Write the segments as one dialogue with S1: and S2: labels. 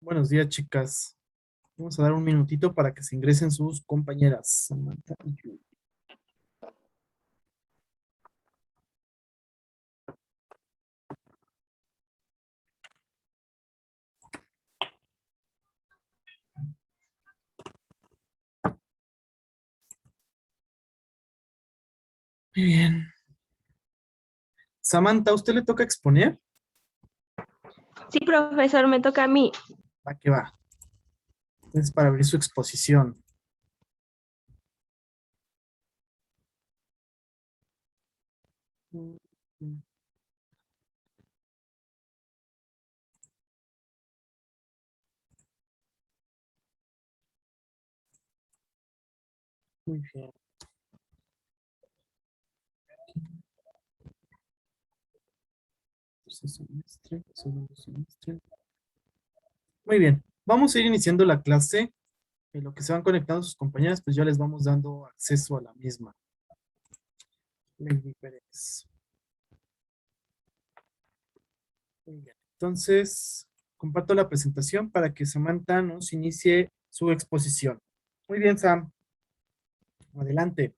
S1: Buenos días, chicas. Vamos a dar un minutito para que se ingresen sus compañeras, Samantha y Julie. Muy bien. Samantha, ¿a usted le toca exponer?
S2: Sí, profesor, me toca a mí.
S1: Va que va. Es para abrir su exposición. Muy bien. Tercer semestre, segundo semestre. Muy bien. Vamos a ir iniciando la clase. En lo que se van conectando sus compañeras, pues ya les vamos dando acceso a la misma. Lady Pérez. Muy bien. Entonces, comparto la presentación para que Samantha nos inicie su exposición. Muy bien, Sam. Adelante.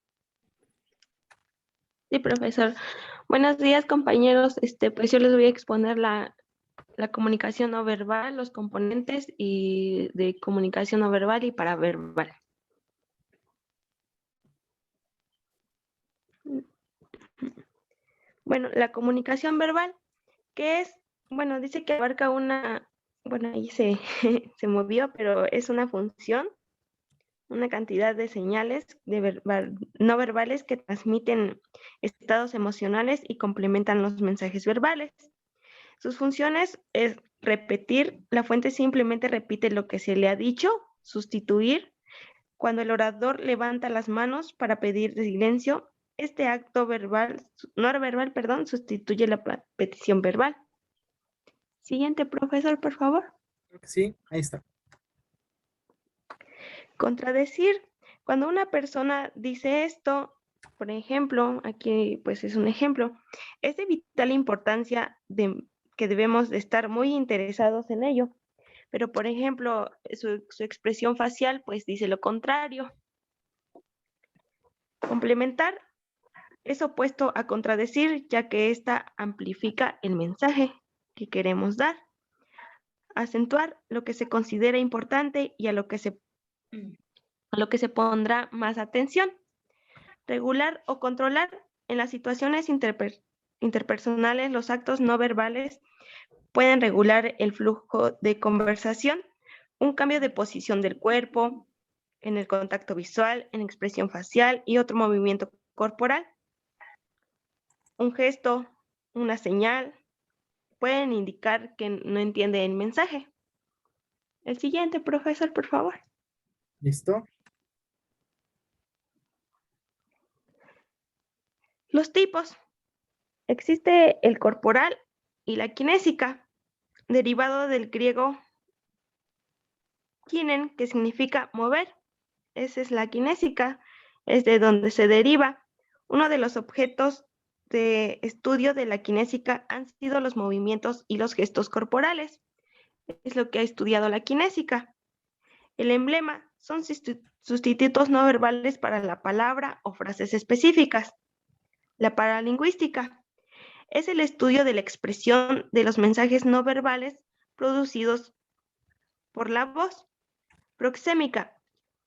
S2: Sí, profesor. Buenos días, compañeros. Pues yo les voy a exponer la comunicación no verbal, los componentes y de comunicación no verbal y paraverbal. Bueno, la comunicación verbal, ¿qué es? Bueno, dice que abarca ahí se, se movió, pero es una función, una cantidad de señales no verbales que transmiten estados emocionales y complementan los mensajes verbales. Sus funciones es repetir, la fuente simplemente repite lo que se le ha dicho, sustituir. Cuando el orador levanta las manos para pedir silencio, este acto no verbal, perdón, sustituye la petición verbal. Siguiente, profesor, por favor.
S1: Creo que sí, ahí está.
S2: Contradecir. Cuando una persona dice esto, por ejemplo, aquí pues es un ejemplo, es de vital importancia que debemos de estar muy interesados en ello. Pero, por ejemplo, su expresión facial pues dice lo contrario. Complementar es opuesto a contradecir, ya que ésta amplifica el mensaje que queremos dar. Acentuar lo que se considera importante y a lo que se pondrá más atención. Regular o controlar. En las situaciones interpersonales, los actos no verbales pueden regular el flujo de conversación, un cambio de posición del cuerpo, en el contacto visual, en expresión facial y otro movimiento corporal. Un gesto, una señal, pueden indicar que no entiende el mensaje. El siguiente, profesor, por favor.
S1: ¿Listo?
S2: Los tipos. Existe el corporal y la kinésica, derivado del griego kinen, que significa mover. Esa es la kinésica, es de donde se deriva. Uno de los objetos de estudio de la kinésica han sido los movimientos y los gestos corporales. Es lo que ha estudiado la kinésica. El emblema son sustitutos no verbales para la palabra o frases específicas. La paralingüística es el estudio de la expresión de los mensajes no verbales producidos por la voz. Proxémica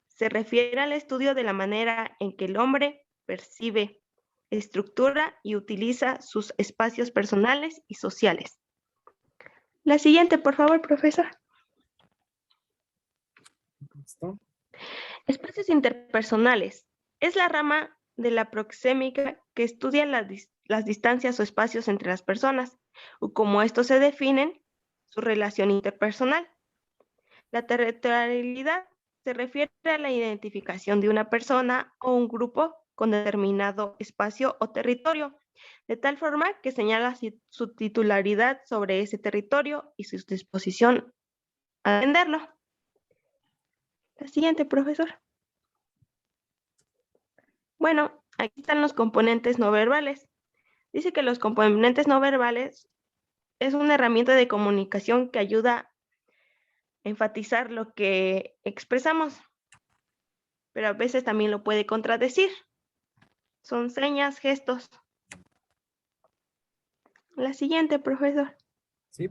S2: se refiere al estudio de la manera en que el hombre percibe, estructura y utiliza sus espacios personales y sociales. La siguiente, por favor, profesor.
S1: ¿Listo?
S2: Espacios interpersonales. Es la rama de la proxémica que estudia las distancias o espacios entre las personas, o como estos se definen, su relación interpersonal. La territorialidad se refiere a la identificación de una persona o un grupo con determinado espacio o territorio, de tal forma que señala su titularidad sobre ese territorio y su disposición a atenderlo. La siguiente, profesor. Bueno, aquí están los componentes no verbales. Dice que los componentes no verbales es una herramienta de comunicación que ayuda enfatizar lo que expresamos, pero a veces también lo puede contradecir. Son señas, gestos. La siguiente, profesor.
S1: ¿Sí?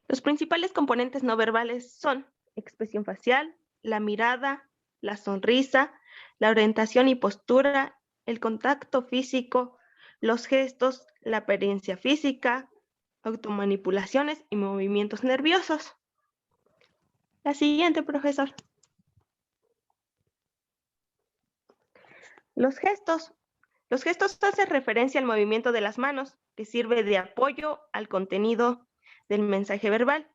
S2: Los principales componentes no verbales son expresión facial, la mirada, la sonrisa, la orientación y postura, el contacto físico, los gestos, la apariencia física, automanipulaciones y movimientos nerviosos. La siguiente, profesor. Los gestos. Los gestos hacen referencia al movimiento de las manos, que sirve de apoyo al contenido del mensaje verbal.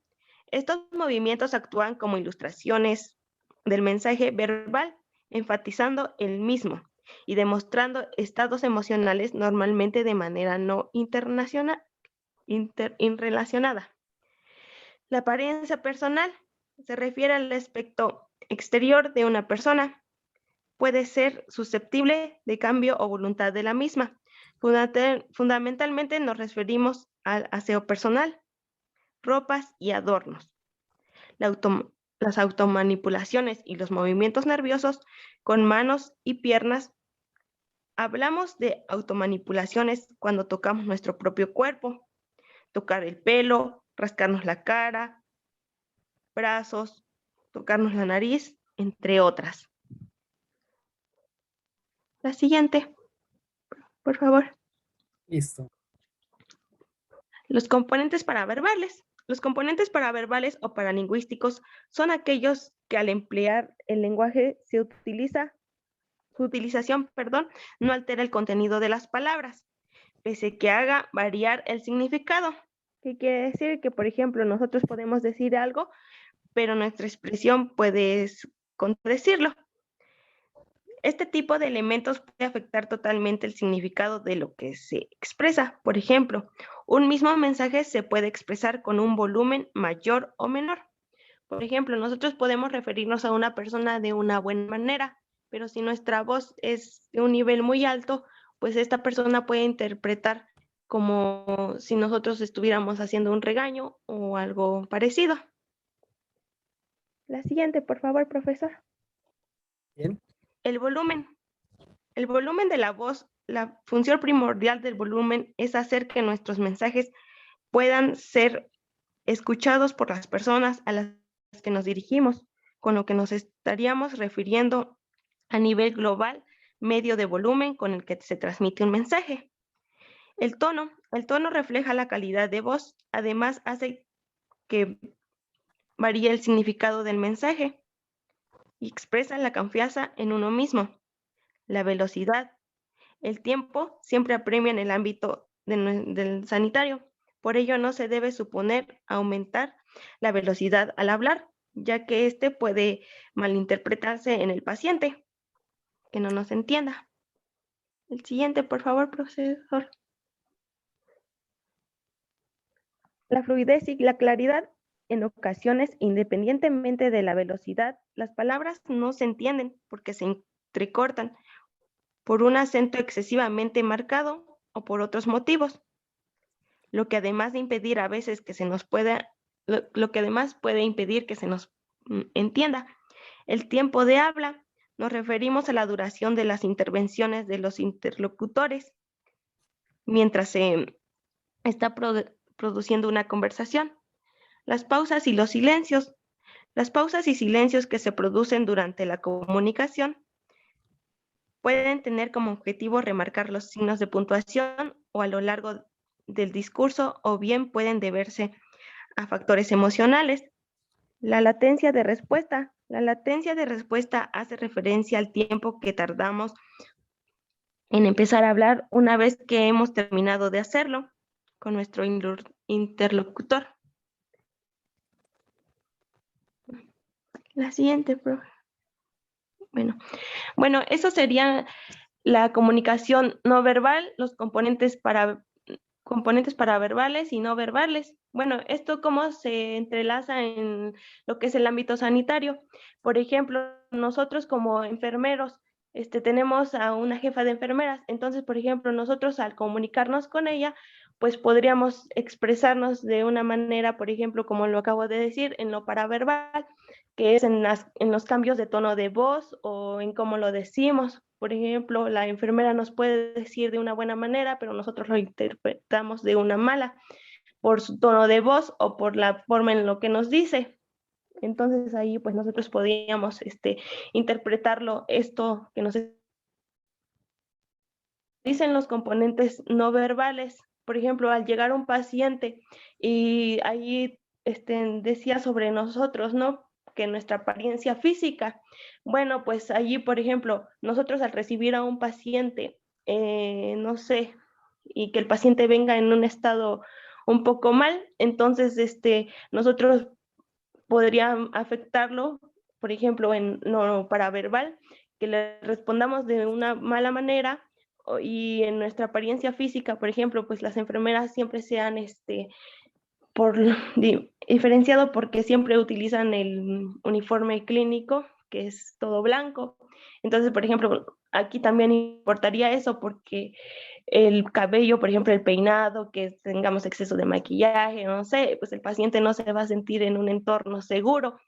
S2: Estos movimientos actúan como ilustraciones del mensaje verbal, enfatizando el mismo y demostrando estados emocionales normalmente de manera no interrelacionada. La apariencia personal se refiere al aspecto exterior de una persona. Puede ser susceptible de cambio o voluntad de la misma. Fundamentalmente nos referimos al aseo personal, ropas y adornos. Las automanipulaciones y los movimientos nerviosos con manos y piernas. Hablamos de automanipulaciones cuando tocamos nuestro propio cuerpo, tocar el pelo, rascarnos la cara, brazos, tocarnos la nariz, entre otras. La siguiente, por favor.
S1: Listo.
S2: Los componentes paraverbales. Los componentes paraverbales o paralingüísticos son aquellos que al emplear el lenguaje su utilización, no altera el contenido de las palabras, pese que haga variar el significado. ¿Qué quiere decir? Que, por ejemplo, nosotros podemos decir algo, pero nuestra expresión puede contradecirlo. Este tipo de elementos puede afectar totalmente el significado de lo que se expresa. Por ejemplo, un mismo mensaje se puede expresar con un volumen mayor o menor. Por ejemplo, nosotros podemos referirnos a una persona de una buena manera, pero si nuestra voz es de un nivel muy alto, pues esta persona puede interpretar como si nosotros estuviéramos haciendo un regaño o algo parecido. La siguiente, por favor, profesor.
S1: Bien.
S2: El volumen. El volumen de la voz, la función primordial del volumen es hacer que nuestros mensajes puedan ser escuchados por las personas a las que nos dirigimos, con lo que nos estaríamos refiriendo a nivel global, medio de volumen con el que se transmite un mensaje. El tono refleja la calidad de voz, además hace que varíe el significado del mensaje y expresa la confianza en uno mismo. La velocidad. El tiempo siempre apremia en el ámbito del sanitario. Por ello, no se debe suponer aumentar la velocidad al hablar, ya que este puede malinterpretarse en el paciente, que no nos entienda. El siguiente, por favor, profesor. La fluidez y la claridad. En ocasiones, independientemente de la velocidad, las palabras no se entienden porque se entrecortan por un acento excesivamente marcado o por otros motivos, lo que además de impedir a veces que se nos pueda, lo que además puede impedir que se nos entienda. El tiempo de habla, nos referimos a la duración de las intervenciones de los interlocutores mientras se está produciendo una conversación. Las pausas y los silencios. Las pausas y silencios que se producen durante la comunicación pueden tener como objetivo remarcar los signos de puntuación o a lo largo del discurso, o bien pueden deberse a factores emocionales. La latencia de respuesta. La latencia de respuesta hace referencia al tiempo que tardamos en empezar a hablar una vez que hemos terminado de hacerlo con nuestro interlocutor. La siguiente, profe. Bueno, eso sería la comunicación no verbal, los componentes paraverbales y no verbales. Bueno, esto cómo se entrelaza en lo que es el ámbito sanitario. Por ejemplo, nosotros como enfermeros, tenemos a una jefa de enfermeras. Entonces, por ejemplo, nosotros al comunicarnos con ella, pues podríamos expresarnos de una manera, por ejemplo, como lo acabo de decir, en lo paraverbal, que es en los cambios de tono de voz o en cómo lo decimos. Por ejemplo, la enfermera nos puede decir de una buena manera, pero nosotros lo interpretamos de una mala, por su tono de voz o por la forma en lo que nos dice. Entonces ahí pues nosotros podíamos interpretarlo esto que nos dicen los componentes no verbales. Por ejemplo, al llegar un paciente y ahí decía sobre nosotros, ¿no? Que nuestra apariencia física. Bueno, pues allí, por ejemplo, nosotros al recibir a un paciente, no sé, y que el paciente venga en un estado un poco mal, entonces nosotros podría afectarlo, por ejemplo, en no paraverbal, que le respondamos de una mala manera y en nuestra apariencia física, por ejemplo, pues las enfermeras siempre sean por diferenciado porque siempre utilizan el uniforme clínico, que es todo blanco. Entonces, por ejemplo, aquí también importaría eso porque el cabello, por ejemplo, el peinado, que tengamos exceso de maquillaje, no sé, pues el paciente no se va a sentir en un entorno seguro.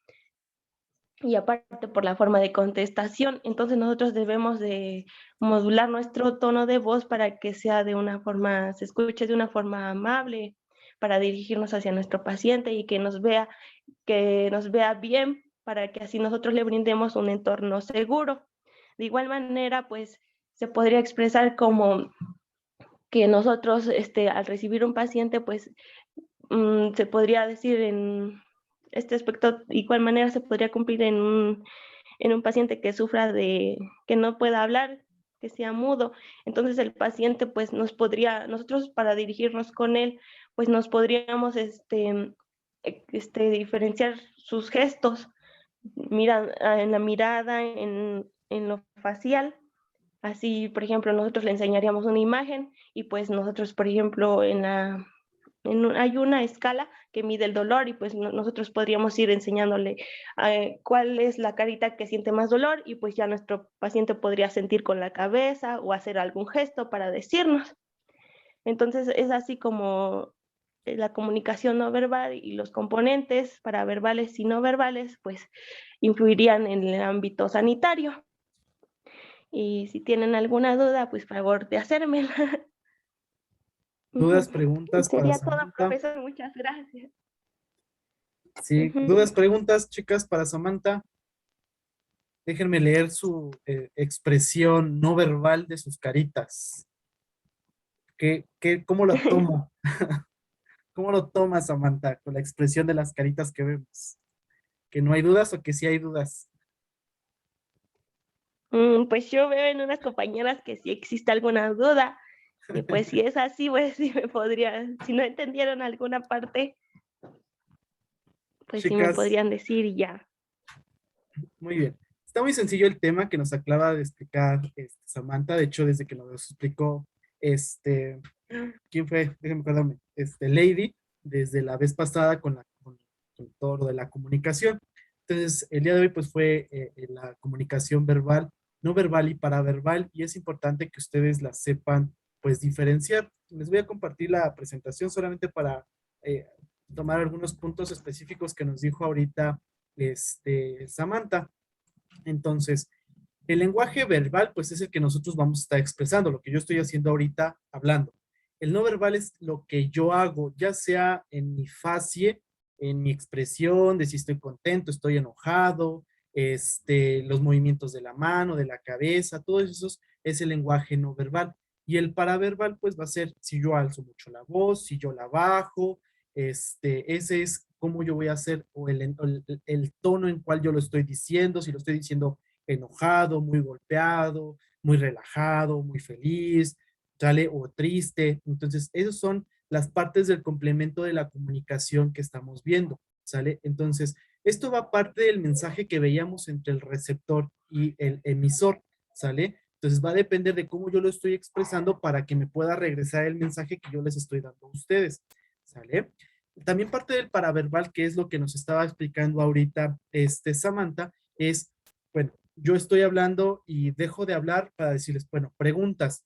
S2: Y aparte por la forma de contestación, entonces nosotros debemos de modular nuestro tono de voz para que sea de una forma, se escuche de una forma amable, para dirigirnos hacia nuestro paciente y que nos vea bien, para que así nosotros le brindemos un entorno seguro. De igual manera, pues se podría expresar como que nosotros al recibir un paciente, pues se podría decir en este aspecto, de igual manera se podría cumplir en un paciente que sufra de, que no pueda hablar, que sea mudo. Entonces el paciente pues nosotros para dirigirnos con él, pues nos podríamos diferenciar sus gestos, mira, en la mirada, en lo facial. Así, por ejemplo, nosotros le enseñaríamos una imagen y pues nosotros, por ejemplo, hay una escala que mide el dolor y pues nosotros podríamos ir enseñándole cuál es la carita que siente más dolor y pues ya nuestro paciente podría sentir con la cabeza o hacer algún gesto para decirnos. Entonces es así como la comunicación no verbal y los componentes para verbales y no verbales pues influirían en el ámbito sanitario. Y si tienen alguna duda, pues favor de hacérmela.
S1: ¿Dudas, preguntas para
S2: Sería todo,
S1: Samantha?
S2: profesor. Muchas gracias.
S1: Sí,
S2: Ujú.
S1: dudas, preguntas, chicas, para Samantha. Déjenme leer su expresión no verbal de sus caritas. ¿Cómo lo tomo? ¿Cómo lo toma Samantha con la expresión de las caritas que vemos? ¿Que no hay dudas o que sí hay dudas?
S2: Pues yo veo en unas compañeras que si existe alguna duda, y pues si es así, pues sí me podría, si no entendieron alguna parte, pues sí me
S1: Chicas,
S2: podrían decir y ya.
S1: muy bien. Está muy sencillo el tema que nos acaba de explicar Samantha. De hecho, desde que nos lo explicó, este, ¿quién fue? Déjenme acordarme. Lady, desde la vez pasada con todo lo de la comunicación. Entonces, el día de hoy, pues fue la comunicación verbal, no verbal y paraverbal, y es importante que ustedes la sepan, pues, diferenciar. Les voy a compartir la presentación solamente para eh, tomar algunos puntos específicos que nos dijo ahorita Samantha. Entonces, el lenguaje verbal, pues es el que nosotros vamos a estar expresando, lo que yo estoy haciendo ahorita hablando. El no verbal es lo que yo hago, ya sea en mi facie, en mi expresión, de si estoy contento, estoy enojado, los movimientos de la mano, de la cabeza, todo eso es el lenguaje no verbal. Y el paraverbal, pues va a ser si yo alzo mucho la voz, si yo la bajo, ese es cómo yo voy a hacer o el tono en cual yo lo estoy diciendo, si lo estoy diciendo enojado, muy golpeado, muy relajado, muy feliz, ¿sale? O triste. Entonces, esas son las partes del complemento de la comunicación que estamos viendo, ¿sale? Entonces, esto va parte del mensaje que veíamos entre el receptor y el emisor, ¿sale? Entonces, va a depender de cómo yo lo estoy expresando para que me pueda regresar el mensaje que yo les estoy dando a ustedes, ¿sale? También parte del paraverbal, que es lo que nos estaba explicando ahorita Samantha, es, bueno, yo estoy hablando y dejo de hablar para decirles, bueno, preguntas.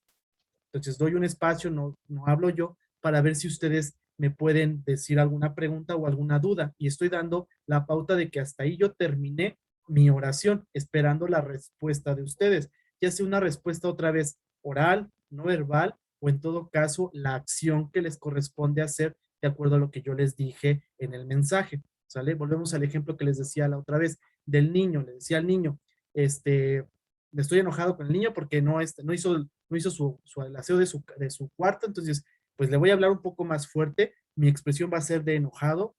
S1: Entonces doy un espacio, no hablo yo, para ver si ustedes me pueden decir alguna pregunta o alguna duda. Y estoy dando la pauta de que hasta ahí yo terminé mi oración, esperando la respuesta de ustedes, ya sea una respuesta otra vez oral, no verbal, o en todo caso la acción que les corresponde hacer de acuerdo a lo que yo les dije en el mensaje, ¿sale? Volvemos al ejemplo que les decía la otra vez del niño, le decía al niño, me estoy enojado con el niño porque no hizo el aseo de su cuarto, entonces pues le voy a hablar un poco más fuerte, mi expresión va a ser de enojado,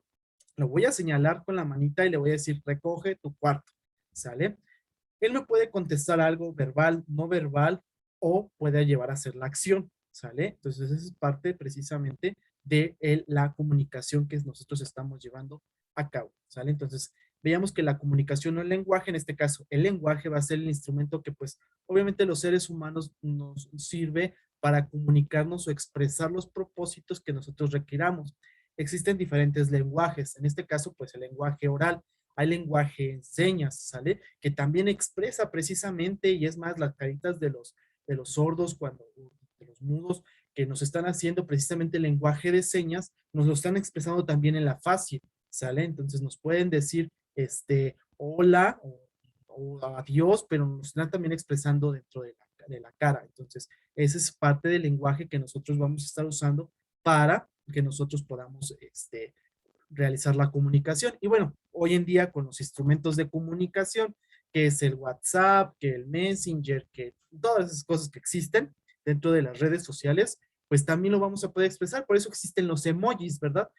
S1: lo voy a señalar con la manita y le voy a decir, recoge tu cuarto, ¿sale? Él me puede contestar algo verbal, no verbal, o puede llevar a hacer la acción, ¿sale? Entonces, esa es parte precisamente de la comunicación que nosotros estamos llevando a cabo, ¿sale? Entonces, veamos que la comunicación, no el lenguaje, en este caso, el lenguaje va a ser el instrumento que, pues, obviamente los seres humanos nos sirve para comunicarnos o expresar los propósitos que nosotros requiramos. Existen diferentes lenguajes, en este caso, pues, el lenguaje oral, hay lenguaje en señas, ¿sale? Que también expresa precisamente, y es más, las caritas de los sordos, de los mudos, que nos están haciendo precisamente el lenguaje de señas, nos lo están expresando también en la facie, ¿sale? Entonces nos pueden decir, hola o adiós, pero nos están también expresando dentro de la cara. Entonces, esa es parte del lenguaje que nosotros vamos a estar usando para que nosotros podamos, realizar la comunicación. Y bueno, hoy en día con los instrumentos de comunicación, que es el WhatsApp, que el Messenger, que todas esas cosas que existen dentro de las redes sociales, pues también lo vamos a poder expresar. Por eso existen los emojis, ¿verdad?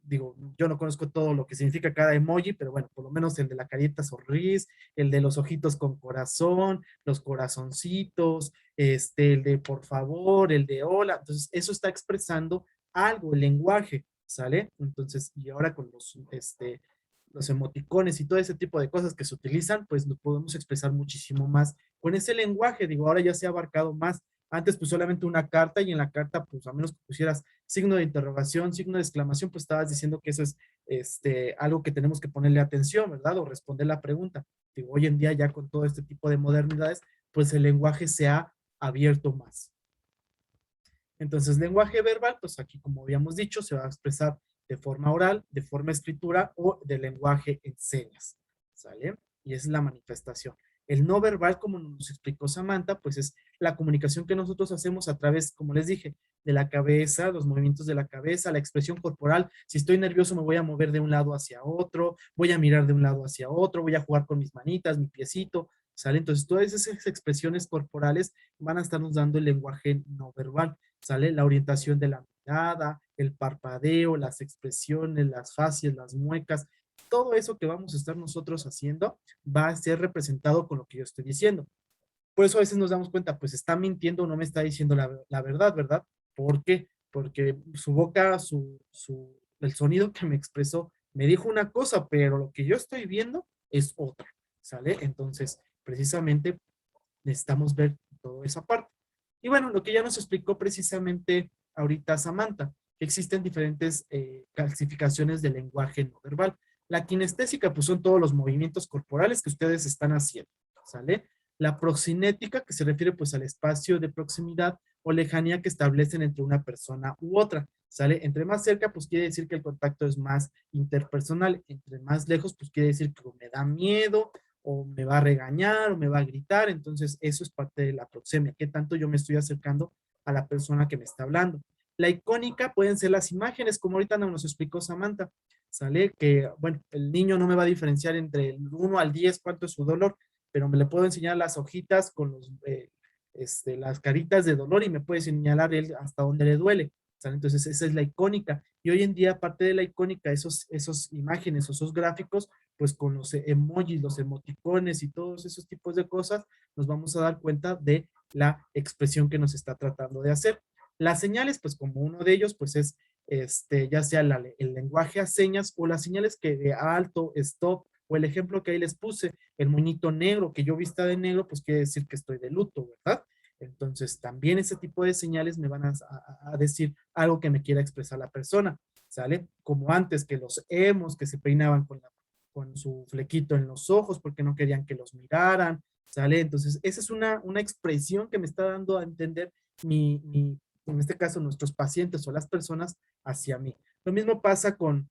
S1: Digo, yo no conozco todo lo que significa cada emoji, pero bueno, por lo menos el de la carita sonrís, el de los ojitos con corazón, los corazoncitos, el de por favor, el de hola. Entonces, eso está expresando algo, el lenguaje, ¿sale? Entonces, y ahora con los emoticones y todo ese tipo de cosas que se utilizan, pues lo podemos expresar muchísimo más con ese lenguaje. Digo, ahora ya se ha abarcado más. Antes, pues solamente una carta, y en la carta, pues a menos que pusieras signo de interrogación, signo de exclamación, pues estabas diciendo que eso es algo que tenemos que ponerle atención, ¿verdad? O responder la pregunta. Digo, hoy en día ya con todo este tipo de modernidades, pues el lenguaje se ha abierto más. Entonces, lenguaje verbal, pues aquí, como habíamos dicho, se va a expresar de forma oral, de forma escritura o de lenguaje en señas, ¿sale? Y esa es la manifestación. El no verbal, como nos explicó Samantha, pues es la comunicación que nosotros hacemos a través, como les dije, de la cabeza, los movimientos de la cabeza, la expresión corporal. Si estoy nervioso, me voy a mover de un lado hacia otro, voy a mirar de un lado hacia otro, voy a jugar con mis manitas, mi piecito, ¿sale? Entonces, todas esas expresiones corporales van a estarnos dando el lenguaje no verbal. ¿Sale? La orientación de la mirada, el parpadeo, las expresiones, las facies, las muecas, todo eso que vamos a estar nosotros haciendo va a ser representado con lo que yo estoy diciendo. Por eso a veces nos damos cuenta, pues está mintiendo o no me está diciendo la verdad, ¿verdad? ¿Por qué? Porque su boca, el sonido que me expresó, me dijo una cosa, pero lo que yo estoy viendo es otra, ¿sale? Entonces, precisamente necesitamos ver toda esa parte. Y bueno, lo que ya nos explicó precisamente ahorita Samantha, que existen diferentes clasificaciones de lenguaje no verbal. La kinestésica, pues son todos los movimientos corporales que ustedes están haciendo, ¿sale? La proxinética, que se refiere pues al espacio de proximidad o lejanía que establecen entre una persona u otra, ¿sale? Entre más cerca, pues quiere decir que el contacto es más interpersonal. Entre más lejos, pues quiere decir que me da miedo, o me va a regañar, o me va a gritar. Entonces, eso es parte de la proxemia, qué tanto yo me estoy acercando a la persona que me está hablando. La icónica pueden ser las imágenes, como ahorita nos explicó Samantha, ¿sale? Que, bueno, el niño no me va a diferenciar entre el 1 al 10 cuánto es su dolor, pero me le puedo enseñar las hojitas con las caritas de dolor y me puede señalar él hasta dónde le duele. ¿Sale? Entonces, esa es la icónica. Y hoy en día, aparte de la icónica, esos imágenes, esos gráficos, pues con los emojis, los emoticones y todos esos tipos de cosas, nos vamos a dar cuenta de la expresión que nos está tratando de hacer. Las señales, pues como uno de ellos, pues es ya sea el lenguaje a señas o las señales que de alto, stop, o el ejemplo que ahí les puse, el moñito negro, que yo vista de negro, pues quiere decir que estoy de luto, ¿verdad? Entonces, también ese tipo de señales me van a decir algo que me quiera expresar la persona, ¿sale? Como antes que los emos que se peinaban con su flequito en los ojos porque no querían que los miraran, ¿sale? Entonces, esa es una expresión que me está dando a entender mi en este caso nuestros pacientes o las personas, hacia mí. Lo mismo pasa con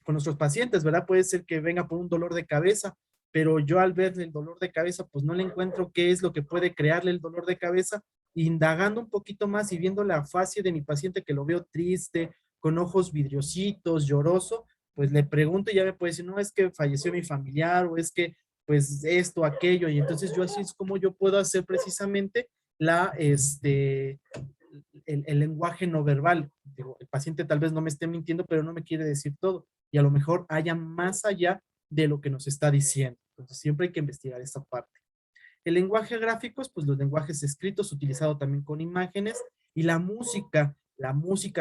S1: nuestros pacientes, ¿verdad? Puede ser que venga por un dolor de cabeza, pero yo al ver el dolor de cabeza, pues no le encuentro qué es lo que puede crearle el dolor de cabeza, indagando un poquito más y viendo la fase de mi paciente que lo veo triste, con ojos vidriositos, lloroso, pues le pregunto y ya me puede decir, no, es que falleció mi familiar o es que, pues esto, aquello, y entonces yo así es como yo puedo hacer precisamente el lenguaje no verbal. Digo, el paciente tal vez no me esté mintiendo, pero no me quiere decir todo. Y a lo mejor haya más allá de lo que nos está diciendo. Entonces siempre hay que investigar esa parte. El lenguaje gráficos, pues los lenguajes escritos, utilizado también con imágenes. Y la música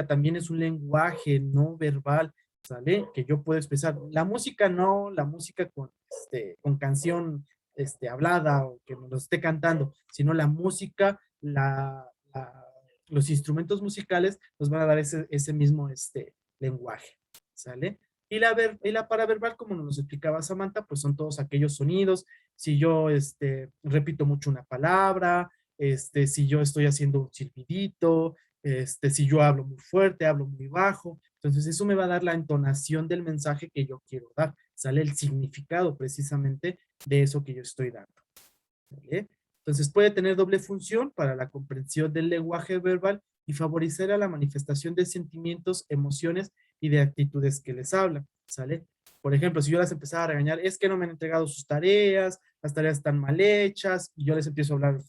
S1: también es un lenguaje no verbal, ¿sale? Que yo puedo expresar. La música no, la música con canción hablada o que nos lo esté cantando, sino la música, los instrumentos musicales nos van a dar ese mismo lenguaje, ¿sale? Y la paraverbal, como nos explicaba Samantha, pues son todos aquellos sonidos. Si yo repito mucho una palabra, si yo estoy haciendo un silbidito, si yo hablo muy fuerte, hablo muy bajo, entonces eso me va a dar la entonación del mensaje que yo quiero dar, sale el significado precisamente de eso que yo estoy dando. ¿Vale? Entonces puede tener doble función para la comprensión del lenguaje verbal y favorecer a la manifestación de sentimientos, emociones y de actitudes que les hablan, ¿sale? Por ejemplo, si yo las empezaba a regañar, es que no me han entregado sus tareas, las tareas están mal hechas, y yo les empiezo a hablar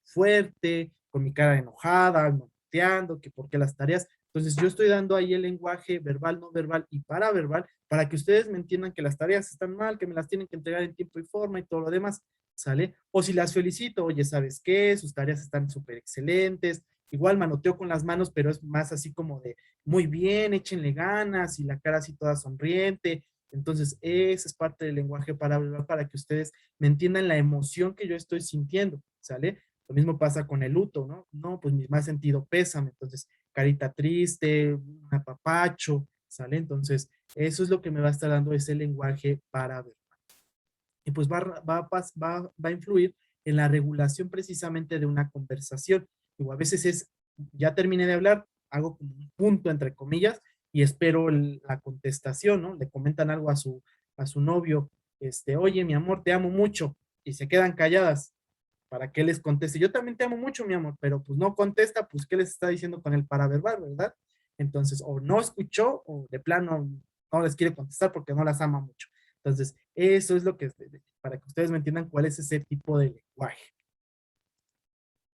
S1: fuerte, con mi cara enojada, manoteando, que por qué las tareas. Entonces yo estoy dando ahí el lenguaje verbal, no verbal y paraverbal para que ustedes me entiendan que las tareas están mal, que me las tienen que entregar en tiempo y forma y todo lo demás, ¿sale? O si las felicito, oye, ¿sabes qué? Sus tareas están súper excelentes. Igual manoteo con las manos, pero es más así como de, muy bien, échenle ganas y la cara así toda sonriente. Entonces, esa es parte del lenguaje para que ustedes me entiendan la emoción que yo estoy sintiendo, ¿sale? Lo mismo pasa con el luto, ¿no? No, pues mi más sentido pésame. Entonces, carita triste, un apapacho, ¿sale? Entonces, eso es lo que me va a estar dando ese lenguaje para ver. Y pues va a influir en la regulación precisamente de una conversación. O a veces ya terminé de hablar, hago como un punto entre comillas y espero la contestación, ¿no? Le comentan algo a su novio, oye, mi amor, te amo mucho, y se quedan calladas para que les conteste. Yo también te amo mucho, mi amor, pero pues no contesta, pues ¿qué les está diciendo con el paraverbal, verdad? Entonces, o no escuchó, o de plano no les quiere contestar porque no las ama mucho. Entonces, eso es lo que, para que ustedes me entiendan cuál es ese tipo de lenguaje.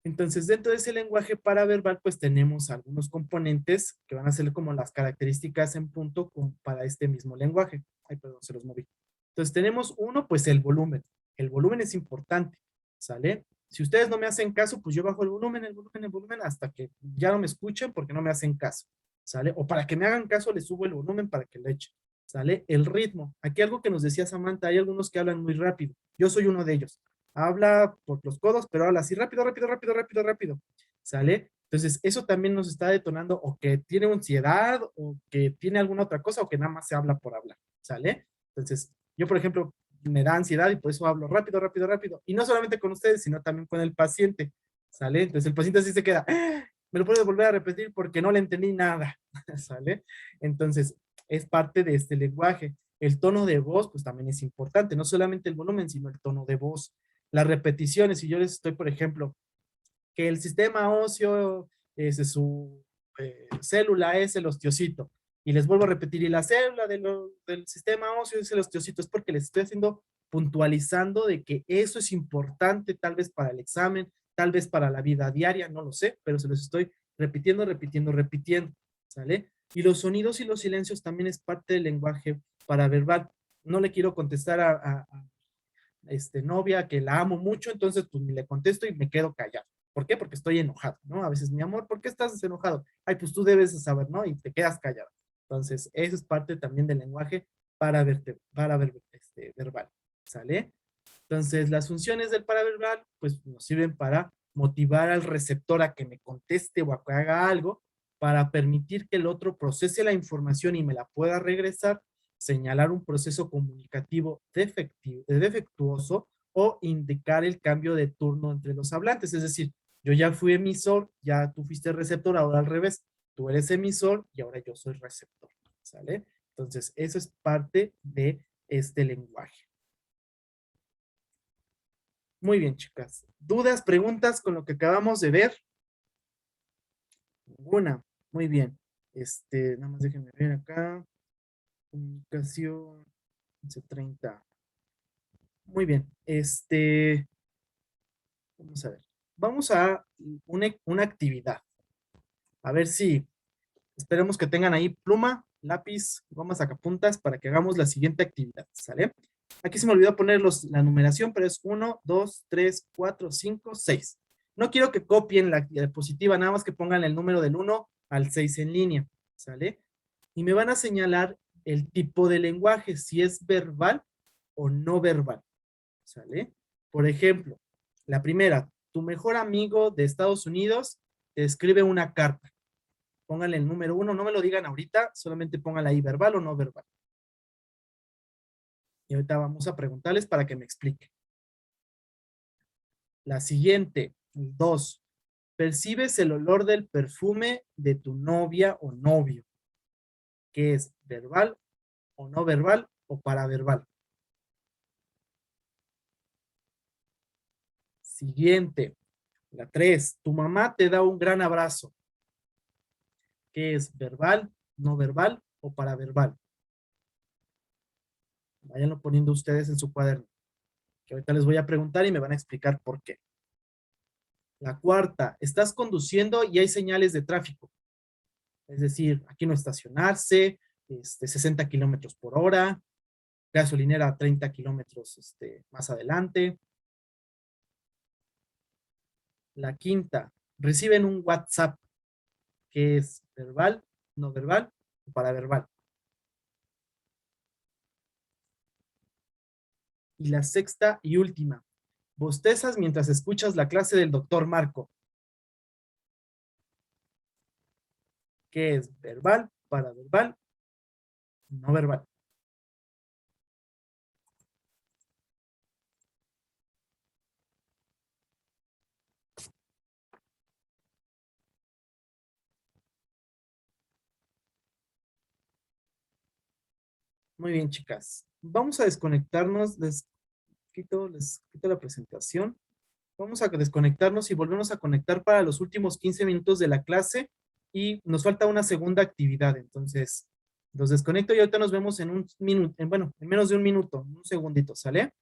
S1: Entonces, dentro de ese lenguaje paraverbal, pues tenemos algunos componentes que van a ser como las características en punto para este mismo lenguaje. Ay, perdón, se los moví. Entonces, tenemos uno, pues el volumen. El volumen es importante, ¿sale? Si ustedes no me hacen caso, pues yo bajo el volumen, el volumen, el volumen, hasta que ya no me escuchen porque no me hacen caso, ¿sale? O para que me hagan caso, les subo el volumen para que lo echen, ¿sale? El ritmo. Aquí algo que nos decía Samantha, hay algunos que hablan muy rápido. Yo soy uno de ellos. Habla por los codos, pero habla así rápido, rápido, rápido, rápido, rápido, ¿sale? Entonces, eso también nos está detonando o que tiene ansiedad o que tiene alguna otra cosa o que nada más se habla por hablar, ¿sale? Entonces, yo, por ejemplo, me da ansiedad y por eso hablo rápido, rápido, rápido. Y no solamente con ustedes, sino también con el paciente, ¿sale? Entonces, el paciente así se queda, ¡ah! Me lo puedo volver a repetir porque no le entendí nada, ¿sale? Entonces, es parte de este lenguaje. El tono de voz, pues también es importante, no solamente el volumen, sino el tono de voz. Las repeticiones, si yo les estoy, por ejemplo, que el sistema óseo, su célula es el osteocito, y les vuelvo a repetir, y la célula del sistema óseo es el osteocito, es porque les estoy haciendo puntualizando de que eso es importante tal vez para el examen, tal vez para la vida diaria, no lo sé, pero se los estoy repitiendo, repitiendo, repitiendo, ¿sale? Y los sonidos y los silencios también es parte del lenguaje paraverbal. No le quiero contestar a novia que la amo mucho, entonces pues ni le contesto y me quedo callado. ¿Por qué? Porque estoy enojado, ¿no? A veces, mi amor, ¿por qué estás enojado? Ay, pues tú debes de saber, ¿no? Y te quedas callado. Entonces, eso es parte también del lenguaje verbal, ¿sale? Entonces, las funciones del paraverbal, pues nos sirven para motivar al receptor a que me conteste o a que haga algo, para permitir que el otro procese la información y me la pueda regresar, señalar un proceso comunicativo defectuoso o indicar el cambio de turno entre los hablantes. Es decir, Yo ya fui emisor, ya tú fuiste receptor, ahora al revés. Tú eres emisor y ahora yo soy receptor, ¿sale? Entonces, eso es parte de este lenguaje. Muy bien, chicas. ¿Dudas, preguntas con lo que acabamos de ver? Ninguna. Muy bien. Nada más déjenme ver acá. Comunicación 11:30. Muy bien. Vamos a ver. Vamos a una actividad. A ver si esperemos que tengan ahí pluma, lápiz, gomas sacapuntas para que hagamos la siguiente actividad, ¿sale? Aquí se me olvidó poner la numeración, pero es 1, 2, 3, 4, 5, 6. No quiero que copien la diapositiva, nada más que pongan el número del 1 al 6 en línea, ¿sale? Y me van a señalar el tipo de lenguaje, si es verbal o no verbal, ¿sale? Por ejemplo, la primera, tu mejor amigo de Estados Unidos te escribe una carta. Pónganle el número 1, no me lo digan ahorita, solamente pónganle ahí verbal o no verbal. Y ahorita vamos a preguntarles para que me expliquen. La siguiente, 2. Percibes el olor del perfume de tu novia o novio. ¿Qué es verbal o no verbal o paraverbal? Siguiente, la 3. Tu mamá te da un gran abrazo. ¿Qué es verbal, no verbal o paraverbal? Váyanlo poniendo ustedes en su cuaderno, que ahorita les voy a preguntar y me van a explicar por qué. La cuarta, estás conduciendo y hay señales de tráfico. Es decir, aquí no estacionarse, 60 kilómetros por hora, gasolinera a 30 kilómetros más adelante. La quinta, reciben un WhatsApp que es verbal, no verbal o paraverbal. Y la sexta y última, bostezas mientras escuchas la clase del doctor Marco. ¿Qué es verbal, paraverbal, no verbal? Muy bien, chicas. Vamos a desconectarnos. Les quito la presentación. Vamos a desconectarnos y volvemos a conectar para los últimos 15 minutos de la clase y nos falta una segunda actividad. Entonces, los desconecto y ahorita nos vemos en un minuto, bueno, en menos de un minuto, un segundito, ¿sale?